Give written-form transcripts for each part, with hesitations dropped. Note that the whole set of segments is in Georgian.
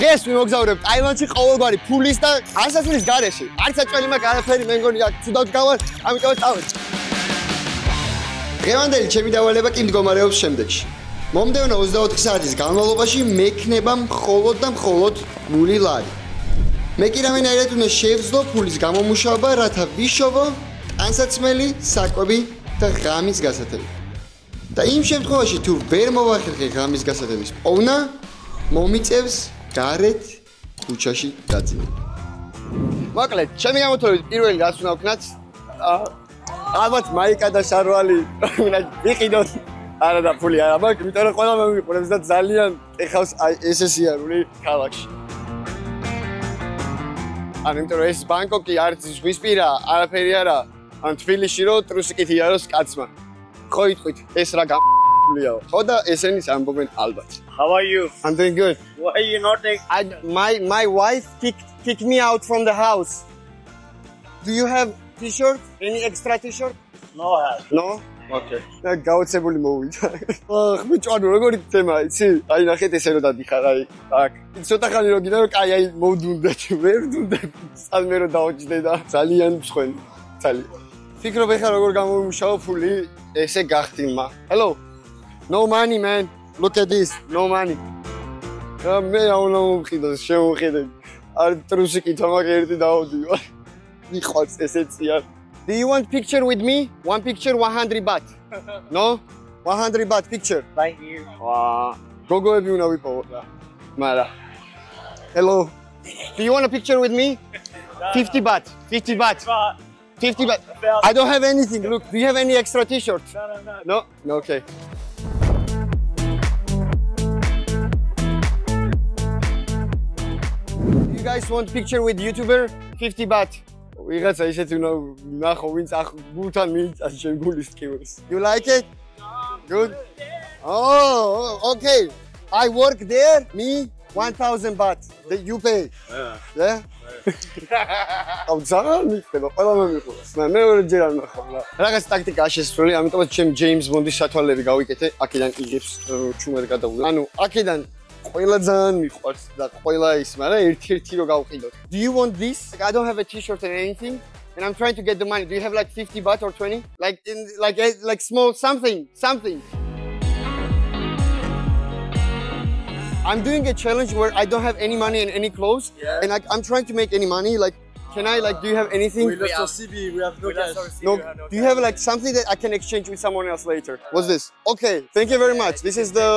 დღეს ვიმოგზაურებ ტაილანდში ყოველგვარი ფულის და განსაცვლის გარეშე. არც საჭველი მაქვს არაფერი, მე მგონი აქ ცუდად გავარ, ამიტომ წავედი. დღევანდელი ჩემი დავალება კი მდგომარეობს შემდეგში. მომდევნო 24 საათის განმავლობაში მექნება მხოლოდ და მხოლოდ გული ლარი. მე კი რამენაირად უნდა შევძლო ფულის გამომუშავება, რათა ვიშოვო ტანსაცმელი, საკვები და ღამის გასათები. და იმ შემთხვევაში თუ ვერ მოვახერხე ღამის გასათების პოვნა, მომიწევს გარეთ ქუჩაში დაძინება. მოკლედ, ჩემი გამოთვლებით პირველი რაც უნდა ვქნათ, ალბათ მაიკა და შარვალი უნდა ვიყიდოთ. არა და ფული არა მაქვს, იმიტომ რომ ყველა მომიყურებს და ძალიან ეხავს აი ესე სიარული ქალაქში. ანუ იმიტომ რომ ეს ბანგკოკი არც ზღვისპირა, არაფერი არა, ან თბილისში რო ტრუსიკით იაროს კაცმა. ხო იტყვით, ეს რა გამ***ლიაო. ხო და ესენის ამბობენ ალბათ. How are you? I'm doing good. Why are you not taking? My wife kicked me out from the house. Do you have t-shirt? Any extra t-shirt? No, I have. No? Okay. და გაოცებული მოვიდა. ხმიჭვანო როგორი თემა, იცი? აი ნახეთ ესე რომ დადიხარ, აი აქ. ცოტა ხანი რო გინდა რომ კაი აი მოვდუნდეთ, ვერ ვდუნდეთ. სამე რო დაოჭდე და ძალიან მსხვენი. ძალიან. ფიქრობ ეხა როგორ გამომუშავო ფული, ესე გახტიმა. Hello. No money man. Look at this. No money. მე აუნა მომხიდოს, შემოხედე. არ ტრუსიკი თამაკ ერთი დაავდიო. მიყვარს ესეცია. Do you want picture with me? One picture 100 baht. No? 100 baht picture. Thank you. გოგოები უნდა ვიპოვო. მარა. Hello. Do you want a picture with me? 50 baht. 50 baht. 50 baht. I don't have anything. Look, do you have any extra t-shirts? No? No, okay. You guys want picture with YouTuber? 50 baht. ვიღაცა ისეთი უნდა ნახო, ვინც გულთან მიიწას შენ გულის ტკივილს. You like it? Good? Oh, okay. I work there. Me 1000 baht. You pay. Yeah? აუ ძალიან მიხდება, ყველა მომიყურებს. მე ორჯერ არ ნახავ რა. რაღაც ტაქტიკაა შესწრული, ამიტომაც ჩემ ჯეიმს ბონდის სათვალები გავიკეთე, აქედან იღებს ჩუმად გადავულა. ანუ აქედან ყველა ძალიან მიყვარს და ყველა ის, მაგრამ ერთ-ერთი რო გავყიდოთ. Do you want this? Like, I don't have a t-shirt or anything and I'm trying to get the money. Do you have like 50 baht or 20? Like small something. I'm doing a challenge where I don't have any money and any clothes and I'm trying to make any money. Like can I do you have anything? We lost our CB, we have no cash. No. Do you have like something that I can exchange with someone else later? What's this? Okay, thank you very much. This is the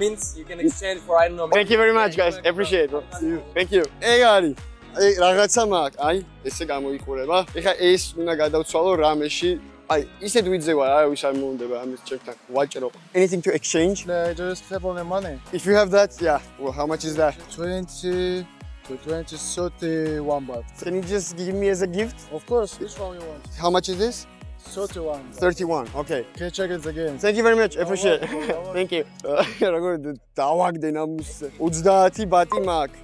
mints you can exchange for I don't know. Thank you very much guys. Appreciate it. See you. Thank you. ეგარი. აი რაღაცა მაქვს. აი ესე გამოიყურება. ეხა ეს უნდა გადავცვალო რამეში. აი ისეთ ვიძევა რა ვის არ მომუნდება ამის ჩემთან ვაჭრო. Anything to exchange? No, just have only money. If you have that, yeah. Well, how much is that? 20 to 20, 31 baht. Can you just give me as a gift? Of course, which one you want? How much is this? 31. 31. Okay. Can you check it again? Thank you very much. Appreciate it. Thank you. როგორ დავაგდენ ამუსზე. 30 ბატი მაქვს.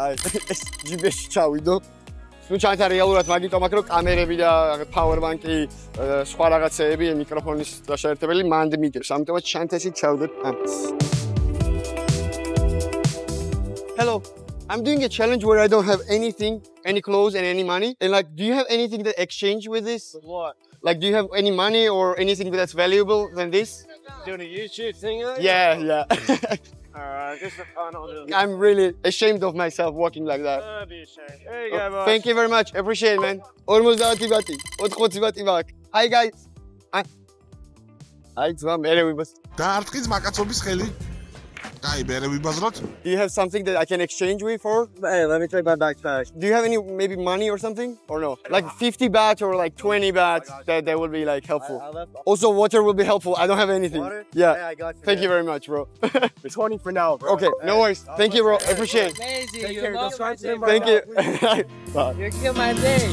აი, ეს ჯიბეში ჩავიდო. ნუ ჩანთა რეალურად მაგიტო მაქვს რომ კამერები და power bank-ი, სხვა რაღაცეები, მიკროფონის დაშაერთებელი მანდ მიგებს. ამიტომაც ჩანთაში ჩავდეთ ამას. Hello. I'm doing a challenge where I don't have anything, any clothes and any money. And like, do you have anything that exchange with this? What? Like, do you have any money or anything that's valuable than this? Doing a YouTube thing? Yeah. Just a fun on it. I'm really ashamed of myself walking like that. Don't be ashamed. There you go, boss. Thank you very much. Appreciate it, man. 50 bati. 80 bati მაქვს. Hi guys. Hi, ძმა, მე ვიბას. დაარტყის მაკაცობის ხელი. Აი, მე ვიბაზროთ. Do you have something that I can exchange with for? Hey, let me try my bag first. Do you have any maybe money or something or no? Like 50 baht or like 20 baht that would be like helpful. Also water will be helpful. I don't have anything. Water? Yeah. Yeah, I got you. Thank you very much, bro. It's 20 for now, bro. Okay, no worries. Thank you, bro. Appreciate it. Amazing. Take You care. love Go try my to day, Thank you. You killed my day.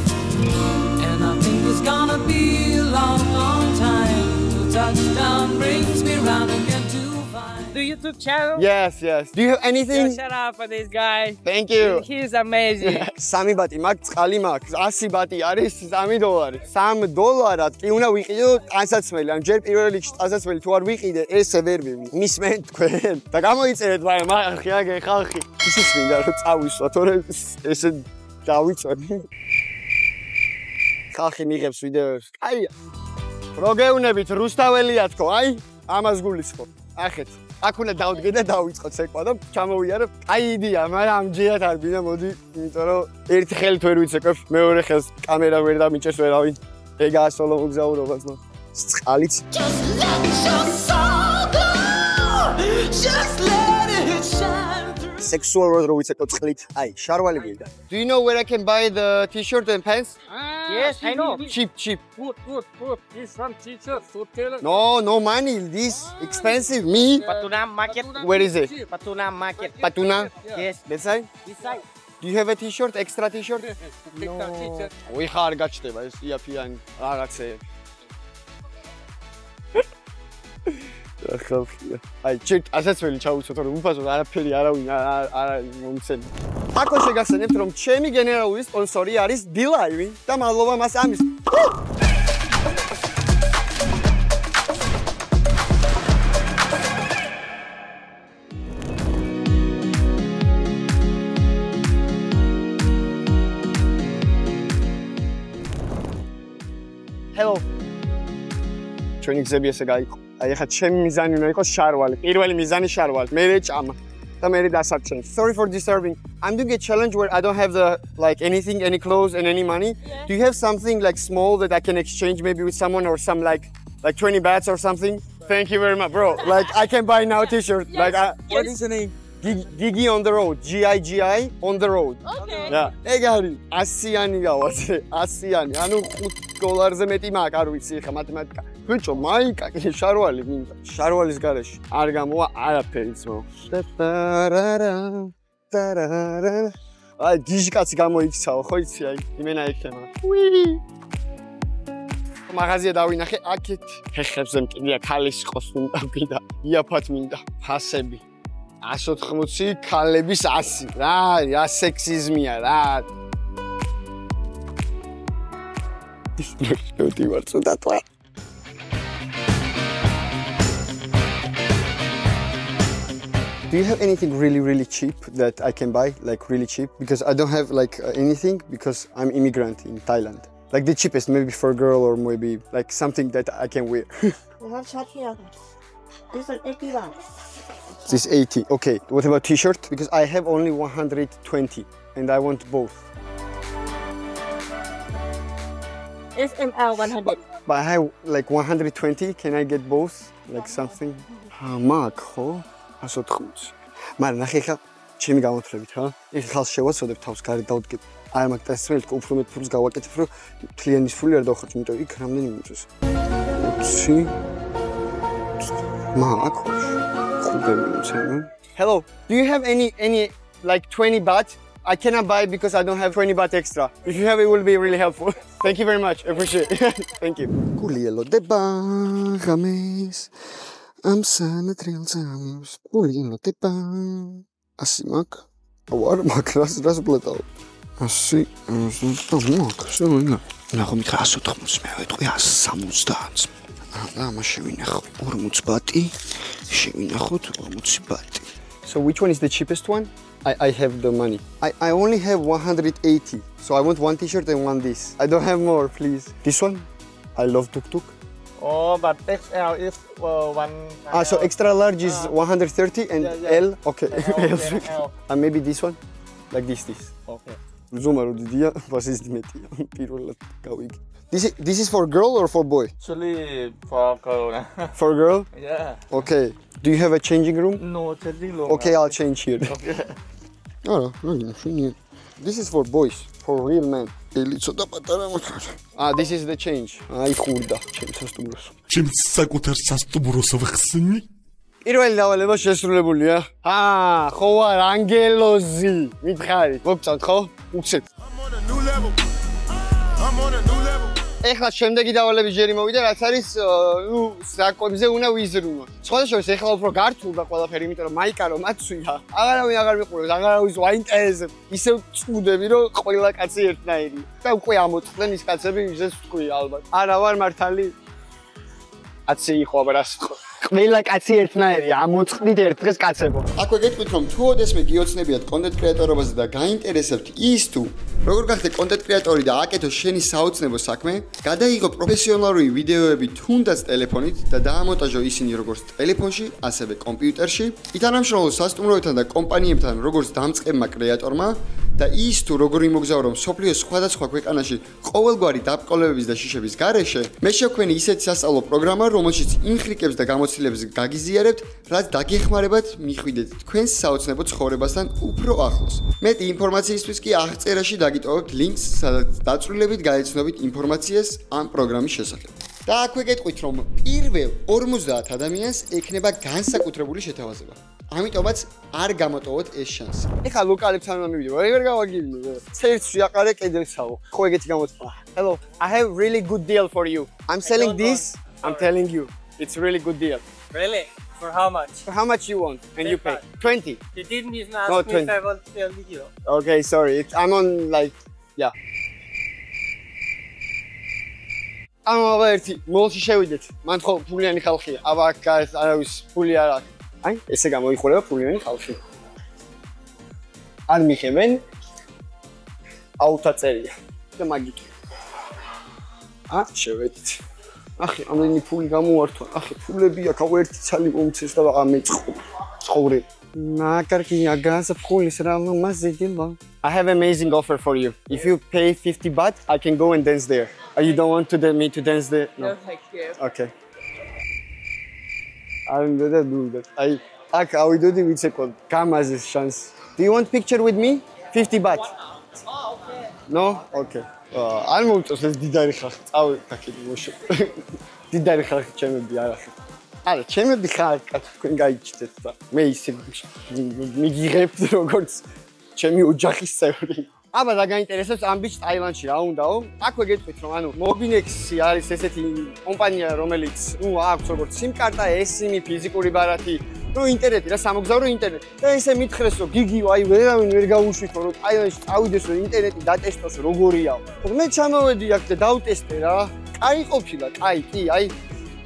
And I think it's gonna be a long, long time till touchdown brings me round again to find do YouTube channel? Yes. Do you have anything? Yo, shout out for this guy. Thank you. He's amazing. 3 ბატი მაქვს, წყალი მაქვს, 100 ბატი არის $3. $3 კი უნდა ვიყიდო ტანსაცმელი, ან ჯერ პირველ რიგში ტანსაცმელი თუ არ ვიყიდე, ესე ვერ ვიმი. მისმენ თქვენ. და გამოიწერეთ, მაგრამ ხალხი, ხალხი. ისიც მინდა რომ წავისვა, თორე ესე დავიწვევი. ხალხი მიღებს ვიდეოებს. კაია. პროგეუნებით რუსთაველია თქო, აი, ამას გულისხმობ. ახეთ. აქ უნდა დავდგე და დავიწყოთ ცეკვა და ჩამოვიარებ. აი იდეა, მაგრამ ამჯერად არ მინდა მოდი, იმიტომ რომ ერთი ხელით ვერ ვიცეკვებ, მეორე ხელს კამერა ვერ დამიჭერს ვერავინ. ეგაა სოლო მოგზაურობაც მაგ. წყალიც. Just let your soul go. Just let it shine through. Sexual რო ვიცეკო წყლით. აი, შარვალი გვინდა. Do you know where I can buy the t-shirt and pants? Yes, I know. Cheap. Good. This one teacher, hotel. No money. This expensive. Me. Patuna market. Where is it? Patuna market. Patuna. Yes, That side? this side. Do you have a t-shirt? Extra t-shirt? Teacher. We ხარ გაჩნდება ეს იაფიანი რაღაცეები. ხალხია. აი, ჩერ ასაცველი ჩავუცოთ რომ უფასოდ არაფერი არავინ არა მომცემ. აკო შეგახსენებთ რომ ჩემი გენერალური სპონსორი არის დილაივი და მადლობა მას ამის. Hello. ჩვენი გზები ესე გაიყო. აი ახლა ჩემი მიზანი უნდა იყოს შარვალი. პირველი მიზანი შარვალი, მერე ჭამა და მერე დასარჩენი. Sorry for disturbing. I'm doing a challenge where I don't have the anything, any clothes and any money. Do you have something like small that I can exchange maybe with someone or some like 20 bahts or something? Thank you very much, bro. Like I can buy now t-shirt. Like What is the name? Gigi on the road. G-I-G-I on the road. Okay. Yeah. ეგარი 100-იანი გავაზე, 100-იანი. ანუ $5 მეტი მაქვს, არ ვიცი ხა მათემატიკა. ბიჭო, მაიკა, შარვალი მინდა. შარვალის გარეშე არ გამოვა არაფერიც მოხდა. აი, ჯიჟკაცი გამოიქცაო, ხო იცი, აი, იმენა ექნება. მაღაზია დავინახე, აქეთ ფეხებზე მკიდია ქალის ყოს მინდა, მკიდა. იაფად მინდა, ფასები. 180, ქალების 100. რა სექსიზმია, რა. ნოტი ვარ ცოტა თვა. Do you have anything really cheap that I can buy, like really cheap? Because I don't have anything because I'm immigrant in Thailand. Like the cheapest, maybe for a girl or maybe like something that I can wear. We have shot here. This is 80 baht. This is 80. Okay. What about t-shirt? Because I have only 120 and I want both. SML 100. But I have like 120. Can I get both? Like something? Mark, ho? 180. მაგრამ ნახე ხა ჩემი გამოთვლებით რა. ეს ხალხს შევაცოდებ თავს გარეთ დავდგებ. აი მაგ დასმელთ უფრო მეტ ფულს გავაკეთებ რომ თლიანის ფული არ დავხარჯო, იმიტომ იქ რამდენი მიიწევს. 20. Mark. Hello. Do you have any like 20 baht? I cannot buy because I don't have 20 baht extra. If you have it will be really helpful. Thank you very much. I appreciate it. Thank you. Kulielo deba games. I'm sana trilzams. Kulielo deba. Asimak. Awar makras razblatao. Asi, mak. Soina. Nagom ik 180 მე ვეთქვი 170. Άμα შევინახო 40 ბატი, შევინახოთ 40 ბატი. So which one is the cheapest one? I have the money. I only have 180. So I want one t-shirt and one this. I don't have more, please. This one? I love tuk-tuk. Oh, but XL is one. So extra large is 130 and L. Okay. L. And maybe this one? Like this. Okay. Zuma რო დიდია, ბასის მეტია. პირველად გავიგე. This is for girl or for boy? Actually, for girl. For girl? Yeah. Okay. Do you have a changing room? No, changing room. Okay, I'll change here. Okay. This is for boys, for real men. This is the change. Აი ხურდა, ჩემს სასტუმროს. ჩემს საკუთარ სასტუმროს ვხსნი. პირველი დავალება შესრულებულია. ხო ვარ ანგელოზი. მითხარი. მოგწონთ ხო? უცებ. ეხლა შემდეგი დავალების ჯერი მოვიდა, რაც არის, ნუ, საკონზე უნდა ვიზრუნო. სხვადასხვა ეხლა უფრო გართულდა ყველაფერი, იმიტომ რომ მაიკა რომ აცვია, აღარავინ აღარ მიყურებს, აღარავის ვაინტერესებს. ისევ წვდები, რომ ყველა კაცი ერთნაირია. და უკვე ამოწყდნენ ის კაცები, ვისაც ვთქვი ალბათ. არა ვარ მართალი. აცი იყო, აბა რას ვთქვა. ყველა კაცი ერთნაირია, ამოწყდით ერთ დღეს კაცებო. აქვე გეტყვით რომ თუ ოდესმე გიოცნებიათ კონტენტ კრეატორობაზე და გაინტერესებთ ის თუ როგორ გახდე კონტენტ კრეატორი და აკეთო შენი საოცნებო საქმე, გადაიღო პროფესიონალური ვიდეოები თუნდაც ტელეფონით და დაამონტაჟო ისინი როგორც ტელეფონში, ასევე კომპიუტერში, ითანამშრომლო სასტუმროებთან და კომპანიებთან როგორც დამწყებმა კრეატორმა და ის თუ როგორ იმოგზაურო მსოფლიოს სხვადასხვა ქვეყანაში ყოველგვარი დაბრკოლებების და შიშების გარეშე, მე შევქმნი ისეთი სასწავლო პროგრამა, რომელშიც იმ ხრიკებს და გამოცდილებს გაგიზიარებთ, რაც დაგეხმარებათ მიხვიდეთ თქვენს საოცნებო ცხოვრებასთან უფრო ახლოს. მეტი ინფორმაციისთვის კი აღწერაში დაგიტოვებთ ლინკს, სადაც დაწვრილებით გაეცნობით ინფორმაციას ამ პროგრამის შესახებ. და აქვე გეტყვით, რომ პირველ 50 ადამიანს ექნება განსაკუთრებული შეთავაზება. ამიტომაც არ გამოტოვოთ ეს შანსი. ეხლა ლოკალებთან უნდა მივიდე, ვერ გავაგებინო. ცერც ვიაყარე კედელსაო. ხო ეგეთი გამოწვა. Hello, I have really good deal for you. I'm selling this. I'm telling you. It's really good deal. Really? For how much? For how much you want? And you pay 20. You didn't even ask No, me 20. if I want to sell video. Okay, sorry. I'm on like yeah. აბა ერთი მოლში შევიდეთ. მან ხო ფულიანი ხალხია. აბა აქ არავის ფული არ აქვს. აი, ესე გამოიხურება ფულიანი ხალხი. არ მიხებენ აუთა წერია. და მაგიტო. შევედით. ახი, ამდენი ფული გამოვართვა. ახი, ფულები აქ აუ ერთი ცალი მომცეს და აღარ მეწყო. ცხოვრე. ნაკარგია გასაფხულის რა მასიდილა. I have an amazing offer for you. If you pay 50 baht, I can go and dance there. You don't want me to dance there? No, thank you. Okay. I'm gonna do that. I will do the with second. Come as a chance. Do you want picture with me? 50 baht. Oh, okay. No? Okay. არ მომწონს ეს დიდარი ხალხი. წავი დაკიდე მოშო. დიდარი ხალხი ჩემები არ ახლა. არა, ჩემები ხალხი თქვენ გაიჭდეთ და მე ისე მიგიღებთ როგორც ჩემი ოჯახის წევრი. აბა და გაინტერესებს ამ ბიჭს ტაილანდში რა უნდაო? აქვე გეტყვით რომ ანუ Mobinex-ი არის ესეთი კომპანია, რომელიც ნუ აქვს როგორც SIM-კარტა, SIM-ი, ფიზიკური ბარათი, ნუ ინტერნეტი რა, სამოგზაურო ინტერნეტი. და ესე მითხრეს რომ გიგიო, აი ვერავინ ვერ გაუშვით რომ ტაილანდში წავიდეს რომ ინტერნეტი დატესტოს როგორია. მე ჩამოვედი აქ და დავტესტე რა. კაი ყოფილა, კაი, კი, აი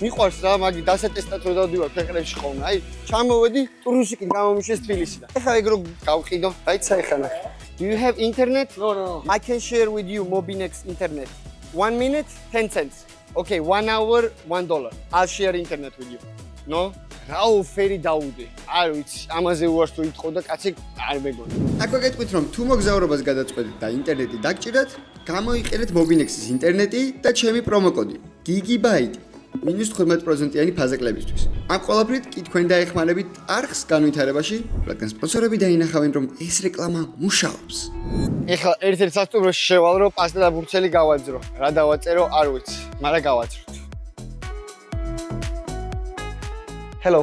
მიყვარს რა, მაგი დასატესტად რო დავდივარ ქვეყნებში ხოლმე. აი ჩამოვედი, ტრუსიკით გამომიშეს თბილისიდან. ეხლა ეგ რო გავყიდო, დაიცა ეხლა ნახე. Do you have internet? No. I can share with you Mobinex internet. 1 minute, 10 cents. Okay, 1 hour, $1. I'll share internet with you. No? რაო ფერი დაუდე. არ ვიცი, ამაზე უარს თუ იტყო და კაცი არ მეგონა. აქვე გეტყვით რომ თუ მოგზაურობას გადაწყვეტით და ინტერნეტი დაგჭირათ, გამოიყენეთ Mobinex-ის ინტერნეტი და ჩემი პრომოკოდი Gigabyte. -15%-იანი ფაზაკლებისთვის. ამ ყველაფრით კი თქვენ დაეხმარებით არხს განვითარებაში, რადგან სპონსორები დაინახავენ რომ ეს რეკლამა მუშაობს. ეხლა ერთ-ერთ სასტუმროში შევალ რომ პასტა და ბურცელი გავაძრო. რა დავაწერო არ ვიცი, მაგრამ გავაძროთ. Hello.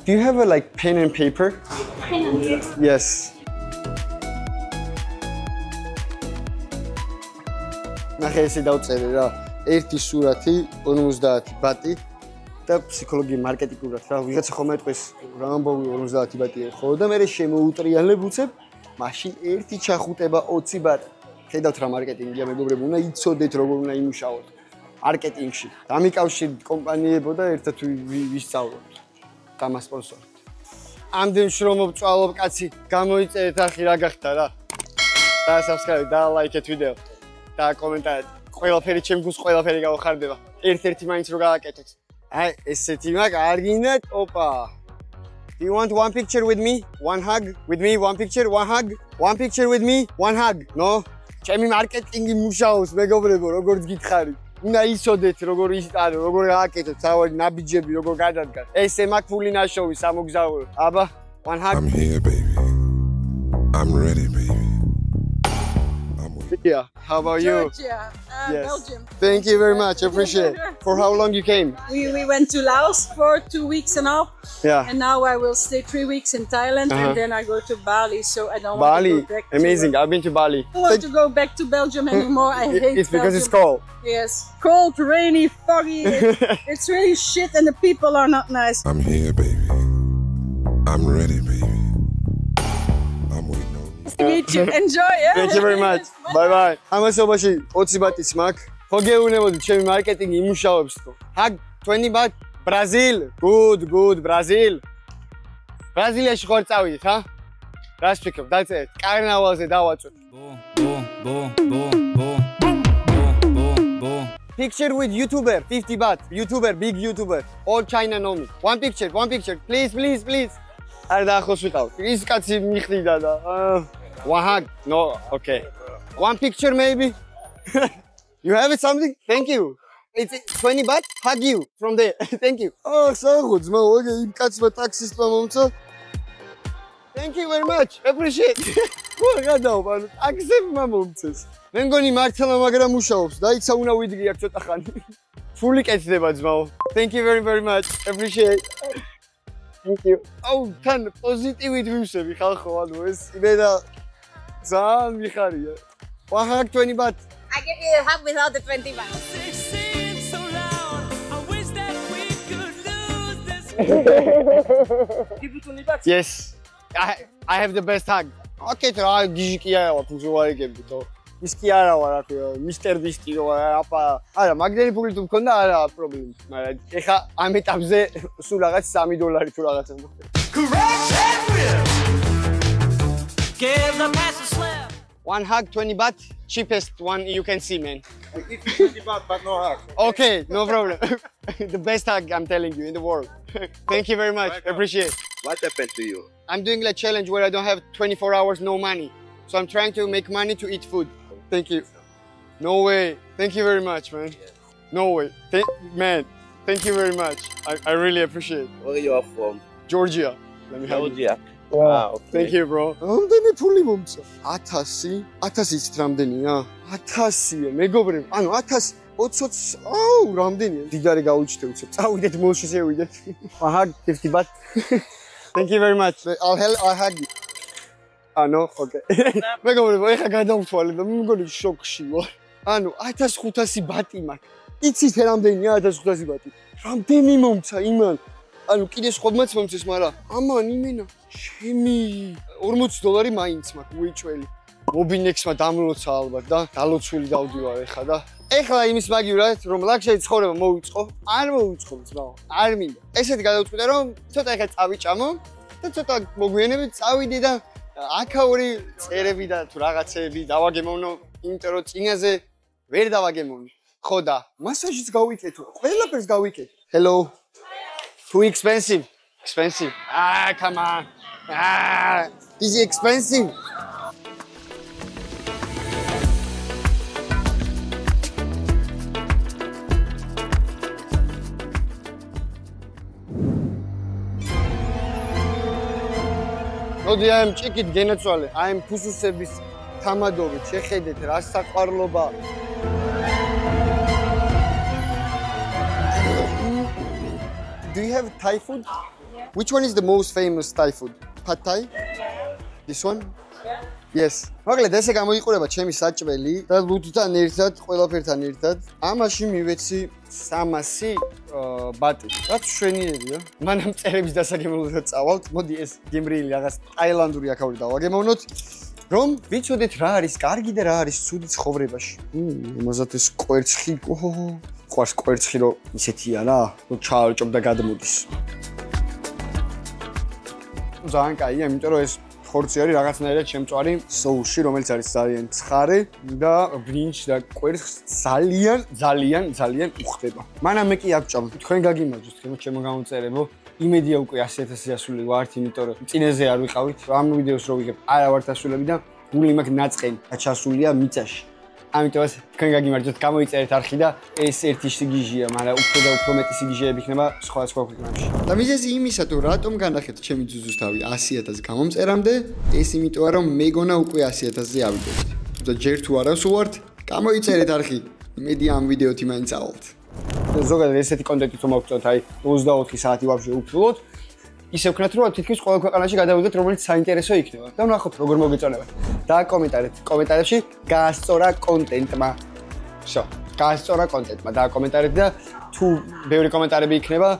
Do you have a like pen and paper? Pen and paper. Yes. ნახე ესე დავწერე რა. ერთი სურათი 50 ბატი და ფსიქოლოგია მარკეტინგურად რა ვიღაცა ხომ ეტყვის რამბოვი 50 ბატია ხო და მე შემოუტრიალებ უცებ მაშინ ერთი ჩახუტება 20 ბატი ხედავთ რა მარკეტინგია მეგობრებო უნდა იცოდეთ როგორ უნდა იმუშაოთ მარკეტინგში დამიკავშირეთ კომპანიებო და ერთად ვისწავლოთ დამასპონსოროთ ამდენ შრომობ წვალობ კაცი გამოიწერეთ ახი რა გახდა რა და subscribe და like-ეთ ვიდეო და კომენტარით ყველაფერი ჩემ გულს ყველაფერი გავხარდება. ერთ-ერთი მაინც რო გააკეთოთ. აი, ესეთი მაგ არ გინდათ? ოპა. Do you want one picture with me? One hug with me? One picture, one hug? One picture with me? One hug? No? ჩემი მარკეტინგი მუშაობს, მეგობრებო, როგორც გითხარი. უნდა იცოდეთ, როგორ ისტარო, როგორ გააკეთოთ, თავი ნაბიჯები, როგორ გადადგა. ესე მაგ ფული ნაშოვი სამოგზაურო. აბა, one hug. I'm here, baby. I'm ready, baby. Yeah. How about you? Georgia, Yes. Belgium. Thank you very much. Appreciate it. For how long you came? We went to Laos for 2 weeks and a half, Yeah. and now I will stay 3 weeks in Thailand, Uh-huh. and then I go to Bali. So I don't Bali. want to go back. Amazing. I've been to Bali. I don't want to go back to Belgium anymore. I hate It's because Belgium. it's cold. Yes, cold, rainy, foggy. It's really shit, and the people are not nice. I'm here, baby. I'm ready, baby. I'm waiting on you. Nice to meet you. Enjoy. Yeah? Thank you very much. Bye bye. ამასობაში 20 ბატის მაქვს. ხო გეუბნებოდი ჩემი მარკეტინგი იმუშავებს თქო. ჰაგ 20 ბატ Brazil. Good, Brazil. ბრაზილიაში ხარ წავიდეთ, ჰა? რას ფიქრობ? დაწერეთ. კარნავალზე დავაწვეთ. Picture with YouTuber, 50 baht. YouTuber, big YouTuber. All China know me. One picture, please. არ დაახოს ვიყავ. ის კაცი მიხდიდა და one hug. No, okay. One picture maybe. You have it something? Thank you. It's 20 baht. Hug you from there. Thank you. Oh, საღო ძმა, ოგე იმ კაცმა ტაქსისტმა მომცა. Thank you very much. Appreciate. ხო გადაო, ანუ ტაქსისტმა მომცეს. მე მგონი მართლა მაგრამ მუშაობს. დაიცა უნდა ვიდგი აქ ცოტა ხანი. ფული კეთდება ძმაო. Thank you very much. Appreciate. Thank you. Oh, თან პოზიტივით ვივსები ხალხო, ანუ ეს მე და ძალიან მიხარია. One hug 20 baht. I give you a hug without the 20 baht. Give it 20 baht. Yes. I have the best hug. Okay, რა გიჟი კი არა ვარ, უზოვარიგები თო. ის კი არა ვარ, რა ქვია, მისტერ ბისტი ვარ, აპა. არა, მაგდენი ფული თუ მქონდა, არა პრობლემა. მაგრამ ეხა ამ ეტაპზე სულ რაღაც $3 თუ რაღაცა მოხდა. Give the pass a slap. One hug 20 baht, cheapest one you can see, man. It's 20 baht, but no hug. Okay, no problem. The best hug I'm telling you in the world. Thank you very much. Appreciate it. What happened to you? I'm doing a challenge where I don't have 24 hours, no money. So I'm trying to make money to eat food. Thank you. No way. Thank you very much, man. No way. Man, thank you very much. I really appreciate it. Where you are from? Georgia. Let me help you. Georgia. Okay. Thank you, bro. რამდენი ფული მომცა? 1000? 1000 იცით რამდენია? 1000-ია, მეგობრებო. ანუ 1000 20 აუ, რამდენია? დიდარი გავუჩნდე უცებ. წავიდეთ მოლში შევიდეთ. Hug 50 baht. Thank you very much. I'll hug you. No, okay. მეგობრებო, ეხა გადავთვალე და მგონი შოკში ვარ. ანუ 1500 ბატი მაქვს. იცით რამდენია 1500 ბატი? რამდენი მომცა იმან? ანუ კიდე სხვამაც მომცეს, მაგრამ ამან იმენა ჩემი $40 მაინც მაქვს უიჭველი. მობინექსმა დამლოცა ალბათ და დალოცვილი დავდივარ ეხა და ეხლა იმის მაგივრად რომ ლაქშეი ცხოვრება მოვიწყო, არ მოვიწყო ძმაო, არ მინდა. ესეთი გადავწყვიტე რომ ცოტა ეხა წავიჭამო და ცოტა მოგვიანებით წავიდე და აქაური წერები და თუ რაღაცები დავაგემოვნო, იმიტომ რომ წინაზე ვერ დავაგემოვნე. ხო და მასაჟიც გავიკეთო, ყველაფერს გავიკეთე. Hello. Too expensive. Expensive. Come on. Is it expensive? მოდი ამ ჭიქით გენაცვალე, აი ამ ფუსუსების თამადობით შეხედეთ რა საყვარლობა. Do you have Thai food? Yeah. Which one is the most famous Thai food? Pad Thai? This one? Yeah. Yes. მაგრამ ესე გამოიყურება ჩემი საჭმელი და ლუდთან ერთად, ყველაფერთან ერთად. ამაში მივეცი 300 ბატი. რაც შვენიერია. მანამ წერების დასაგემოვნებლად წავალთ. მოდი ეს გემრიელი რაღაც ტაილანდური აქაური დავაგემოვნოთ. რომ ვიცოდეთ რა არის კარგი და რა არის ცუდი ცხოვრებაში. ამაზათ ეს კვერცხი, ყვარს კვერცხი რომ ისეთია რა, რომ ჩაარჭობ და გადმოდის. ძალიან კაია, იმიტომ რომ ეს ხორცი არის რაღაცნაირად შემწვარი სოუსში, რომელიც არის ძალიან ცხარე და ბრინჯს და კვერცხს ძალიან უხდება. მანამ მე კი აკჭამ. თქვენ გაგიმარჯვეთ, ჩემო გამოწერებო. იმედია უკვე 100,000 ასული ვართ, იმიტომ რომ წინაზე არ ვიყავით. ამ ვიდეოს რო ვიღებ, არა ვართ ასულები და გული მაქვს ნაწყენი და ჩასულია მიწაში. ამიტომ თქვენ გაგიმარჯვეთ, გამოიწერეთ არხი და ეს ერთი სიგიჟია, მაგრამ უფრო და უფრო მეტი სიგიჟეები იქნება სხვა ქვეყნებში. და მიზეზი იმისა, თუ რატომ განახეთ ჩემი ძუძუს თავი 100,000 გამომწერამდე, ეს იმიტოა რომ მეგონა უკვე 100,000-ზე ავიდეთ. და ჯერ თუ არას უართ, გამოიწერეთ არხი. იმედი ამ ვიდეოთი მაინც ავალთ. ზოგადად ესეთი კონტენტიც რომ აგვწევთ, აი 24 საათი ვაფშე უფლოთ. ისე ვქნათ რომ თითქმის ყველა ქვეყანაში გადავიდეთ, რომელიც საინტერესო იქნება. და ვნახოთ როგორ მოგეწონებათ. დააკომენტარეთ კომენტარებში გაასწორა კონტენტმა. всё, გაასწორა კონტენტმა, დააკომენტარეთ და თუ ბევრი კომენტარები იქნება,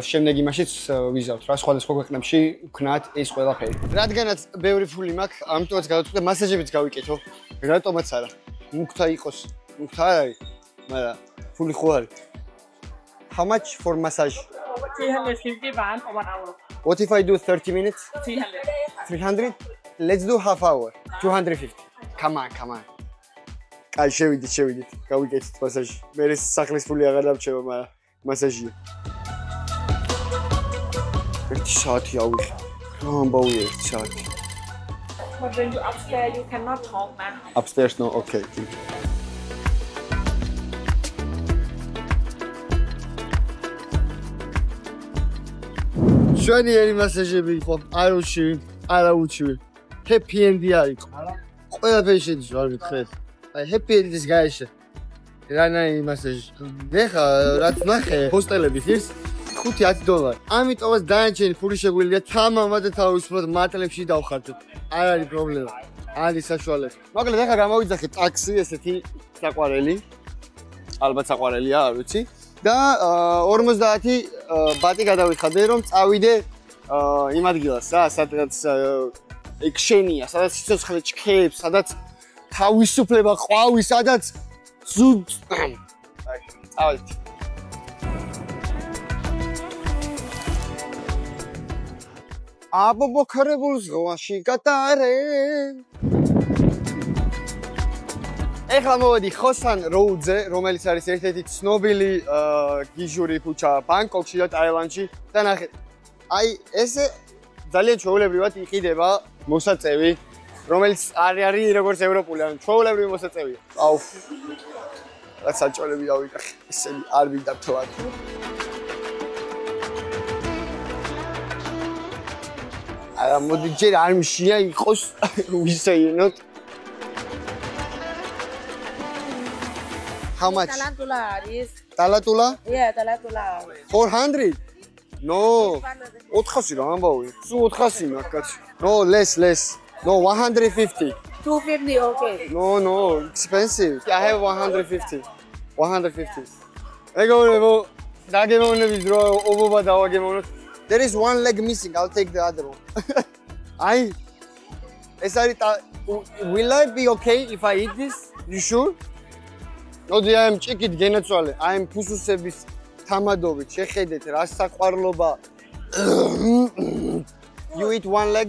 შემდეგ იმაშიც ვიზავთ რა სხვადასხვა ქვეყნებში ვქნათ ეს ყველაფერი. რადგანაც ბევრი ფული მაქვს, ამიტომაც გადავწყვიტე მასაჟებიც გავიკეთო. რატომაც არა. მუქთა იყოს. მუქთა არ არის, მაგრამ ფული ხო არის. How much for massage? 350 baht for 1 hour. What if I do 30 minutes? 300. 300? Let's do half hour. 250. Come on. კაი, შევიდით. გავიკეთეთ მასაჟი. მე სახლის ფული აღარ დამჩება, მაგრამ მასაჟია. 1 საათი ავიღე. რა ამბავია 1 საათი. But when you upstairs, you cannot talk now. Upstairs no, okay. შვენიერი მასაჟები იყო, არ უჩივი, არა უჩივი. Happy end-ი არის. ყველაფერი შედის, არ მითხრეთ. აი happy end-ის გაეშე. რანაირი მასაჟი. ეხა რაც ნახე, ჰოსტელების ის $5-10. ამიტომაც დანარჩენი ფული შეგვიძლია თამამად და თავისუფლად მატლებში დავხარჯოთ. არ არის პრობლემა. არის საშუალება. მოკლედ ეხა გამოვიძახე ტაქსი, ესეთი საყვარელი. ალბათ საყვარელია, არ ვიცი. და 50 ბატი გადავიხადე რომ წავიდე იმ ადგილას რა, სადაც ექშენია, სადაც სიცოცხლე ჩქეებს, სადაც თავისუფლება ყვავი, სადაც ზუდ აი, წავიდეთ. აბობოქრებულ ზღვაში გატარე. ეხლა მოვედი ხოსან როუდზე, რომელიც არის ერთ-ერთი ცნობილი გიჟური ქუჩა ბანგკოკში და ტაილანდში. და ნახეთ, აი ესე ძალიან ჩვეულებრივად იყიდება მოსაწევი, რომელიც არის როგორც ევროპული, ან ჩვეულებრივი მოსაწევია. აუ. რაც საჭოლები დავიკახე, ესენი არ მინდა თვად. არა, მოდი ჯერ არ მშია იყოს ვისეინოთ. How much? Tarantula is. Talatula? Yeah, tarantula. 400? No. 400 რა ამბავი? სულ 400 მაქვს კაცი. No, less. No, 150. 250, okay. No, expensive. I have 150. 150. ეგოვრებო, დაგემოვნებით რო ობობა დავაგემოვნოთ. There is one leg missing. I'll take the other one. აი ეს არის will I be okay if I eat this? You sure? მოდი აი მჭიქით გენაცვალე, აი ფუსუსების თამადობით შეხედეთ რა საყვარლობა. You eat one leg?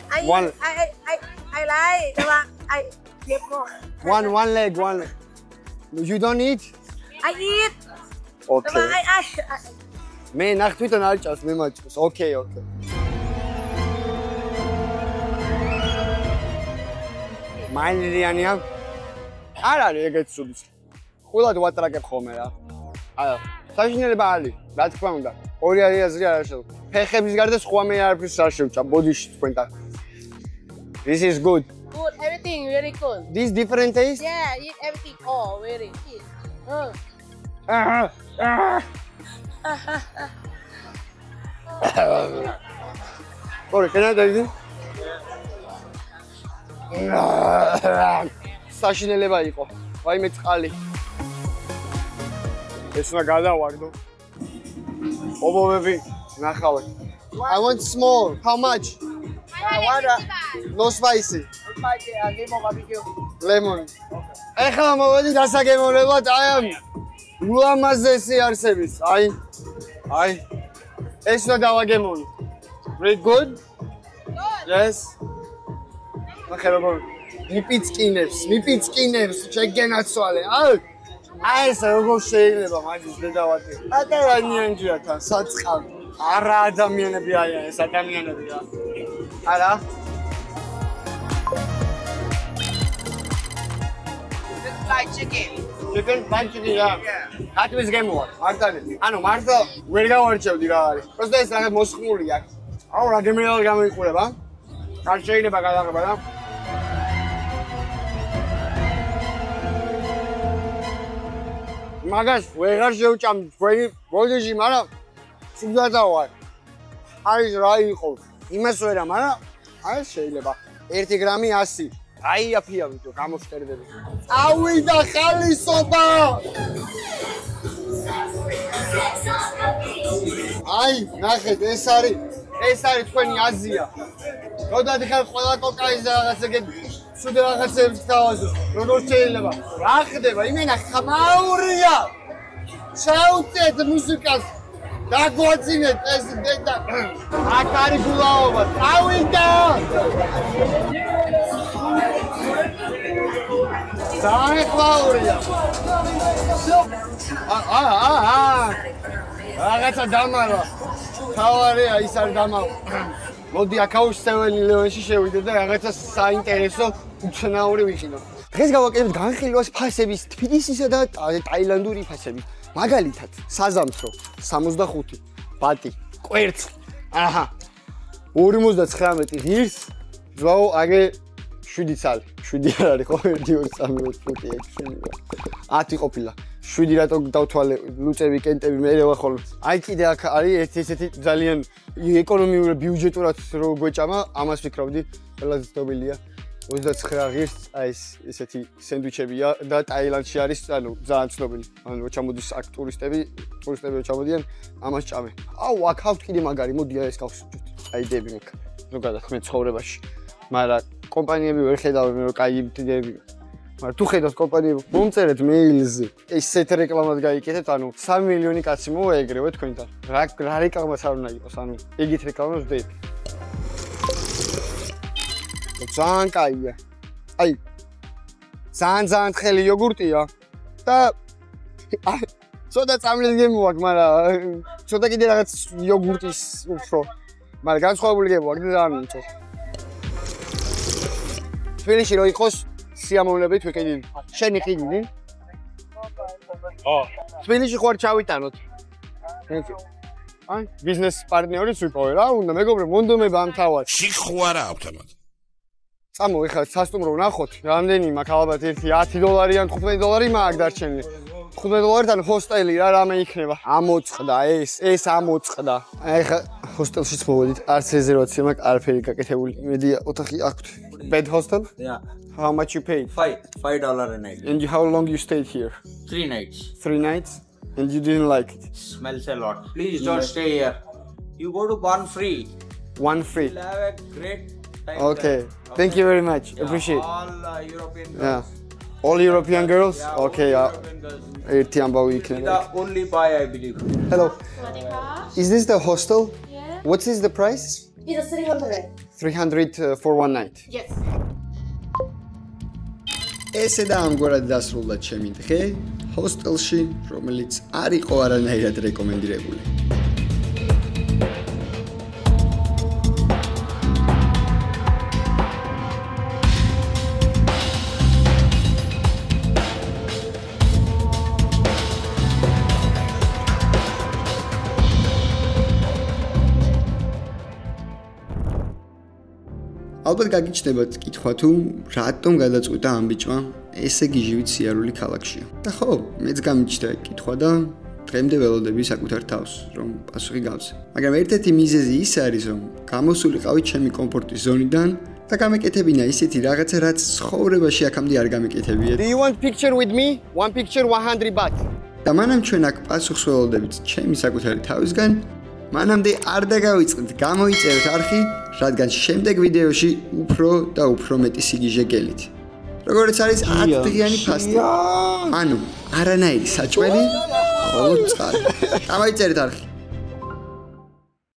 I like, but I get more. One leg. You don't eat? I eat. Okay. But I მე ნახ თვითონ არ ჭავს, მე მაჭოს. Okay. მაინდიანია? არ არის ეგეთ სულის. ხულად ვატრაკებ ხოლმე რა. არა, საშინელება არის, რა თქმა უნდა. ორი არის აზრი არ შეგვიძლია. ფეხების გარდა სხვა მე არაფერს არ შევჭა, ბოდიში თქვენთან. This is good. good, everything very good. This different taste? Yeah, eat everything. Oh, very good. Sorry, can I take this? საშინელება იყო. ვაიმე წყალი. ეს უნდა გადავარდო. ობობები ნახავენ. I want small. How much? No spicy. Lemon. ეხლა მოვედი დასაგემოვნებად აი ამ ულამაზესი არსების. აი. ეს უნდა დავაგემოვნო. Very good? Yes. ნახე როგორ მიპიცკინებს, შეგენაცვალე. აი ეს როგორ შეიძლება მაგის დედავატი. აკარანიანჯია თან საწყავ. არა ადამიანები არიან ეს ადამიანები რა. არა. Like chicken. Chicken fried chicken, yeah. ხატვის გემოვა, მარტანი. ანუ მარტო ვერ გავარჩევდი რა არის. просто ეს რაღაც მოსხმული აქვს. აუ რა გემრიელი გამოიყურება. არ შეიძლება გადაღება რა. მაგას ვეღარ შევჭამ თქვენი ბოდიში, მაგრამ სულადა ვარ. არის რა იყო? იმას ვერა, მაგრამ აი შეიძლება 1 გრამი 100. აი აფია ვიდეო გამოსტერდები. წავიდა ხალისობა! აი, ნახეთ, ეს არის თქვენი აზია. როდად ხარ ყველა კოკაის და რაღაცა სულ რაღაცებს თავაზობს. როგორ შეიძლება? რა ხდება? იმენა ხმაურია. ჩაუწეთ მუსიკას. დაგვაწინეთ ეს და აქ არის გულაობა. წავიდა! საერთოდ რაღაცა დამარვა. თავარია ის არ დამავა. მოდი აქაუს სეველი ლეონში შევიდე და რაღაცა საინტერესო უცნაური ვიყინო. დღეს გავაკეთებთ განხილვას ფასების თბილისისა და ტაილანდური ფასების. მაგალითად, საზამთრო 65 ბატი, კვერცხი. აჰა. 59 ღირს, ძვაო აგე 7 წალი. 7 არ არის ხო? 1 2 3 4 5 6 10 ყოფილა. 7 რატო დავთვალე ლუწები, კენტები მე რა ხოლმე. აი კიდე აქ არის ესეთი ძალიან ეკონომიური ბიუჯეტურად რო გვეჭამა, ამას ვფიქრობდი, ყველაზე ცნობილია 29 ღირს, აი ესეთი სენდვიჩებია და ტაილანდში არის, ანუ ძალიან ცნობილი. ანუ ჩამოდის აქ ტურისტები რო ჩამოდიან, ამას ჭამე. აუ, აქ ავთ კიდე მაგარი, მოდი ეს გავსუჯოთ. აი დები მაქვს. ზოგადად მე ცხოვრებაში. მაგრამ კომპანიები ვერ ხედავენ, რომ კაი იმდენები. მაგრამ თუ ხედავთ კომპანიები, მომწერეთ მეილზე. ესეთ რეკლამად გაიკეთეთ, ანუ 3 მილიონი კაცი მოვა ეგრევე თქვენთან. რა რეკლამაც არ უნდა იყოს, ანუ ეგეთ რეკლამას ვდები. ძალიან კაია. აი. ძალიან თხელი იოგურტია და ცოტა წამლის გემოაქვს, მაგრამ ცოტა კიდე რაღაც იოგურტის უფრო. მაგრამ განსხვავებული გემოაქვს და ძალიან მიწოს. თბილისში რო იყოს სიამოვნებით ვიყიდი. შენი ყიდი? თბილისში ხوار ჩავიტანოთ. აი, ბიზნეს პარტნიორიც ვიპოვე რა, უნდა მეგობრებო, მონდომება ამ თავად. სიხვარა ავტომატ. წამო, ეხლა სასტუმრო ვნახოთ, რამდენი მაქვს ალბათ $10 ან $15 მაქვს დარჩენილი. $15-თან ჰოსტელი რა რამე იქნება. ამოწყდა ეს ამოწყდა. ეხლა ჰოსტელშიც მოვედით, არც რეზერვაცია მაქვს, არაფერი გაკეთებული. იმედი ოთახი აქვთ. Bed hostel? Yeah. How much you paid? $5 a night. And how long you stayed here? 3 nights. 3 nights? And you didn't like it? Smells a lot. Please don't stay here. You go to one free. One free. You'll have a great time. Okay. Thank you very much. Yeah, Appreciate. All European girls. Yeah. All European girls? Yeah, Okay. European girls. ერთი ამბავი The იქნება. only buy, I believe. Hello. Is this the hostel? Yeah. What is the price? It's 300. 300 for one night. Yes. ესე და ამგვარად დასრულდა ჩემი დღე ჰოსტელში, რომელიც არ იყო არანაირად რეკომენდირებული. ალბათ გაგიჩნდებათ კითხვა თუ რატომ გადაწყვიტა ამ ბიჭმა ესე გიჟივით სიარული ქალაქშია. და ხო, მეც გამიჩნდა კითხვა და დღემდე ველოდები საკუთარ თავს, რომ პასუხი გავცე. მაგრამ ერთ-ერთი მიზეზი ის არის, რომ გამოსულიყავი ჩემი კომფორტის ზონიდან და გამეკეთებინა ისეთი რაღაცა, რაც ცხოვრებაში აქამდე არ გამეკეთებია. Do you want picture with me? One picture 100 baht. და მანამ ჩვენ აქ პასუხს ველოდებით ჩემი საკუთარი თავისგან. მანამდე არ დაგავიწყდით, გამოიწეროთ არხი, რადგან შემდეგ ვიდეოში უფრო და უფრო მეტი სიგიჟე გელით. როგორც არის 10 დღიანი ფასტი. ანუ არანაირი საჭმელი, მხოლოდ წყალი. გამოიწერეთ არხი.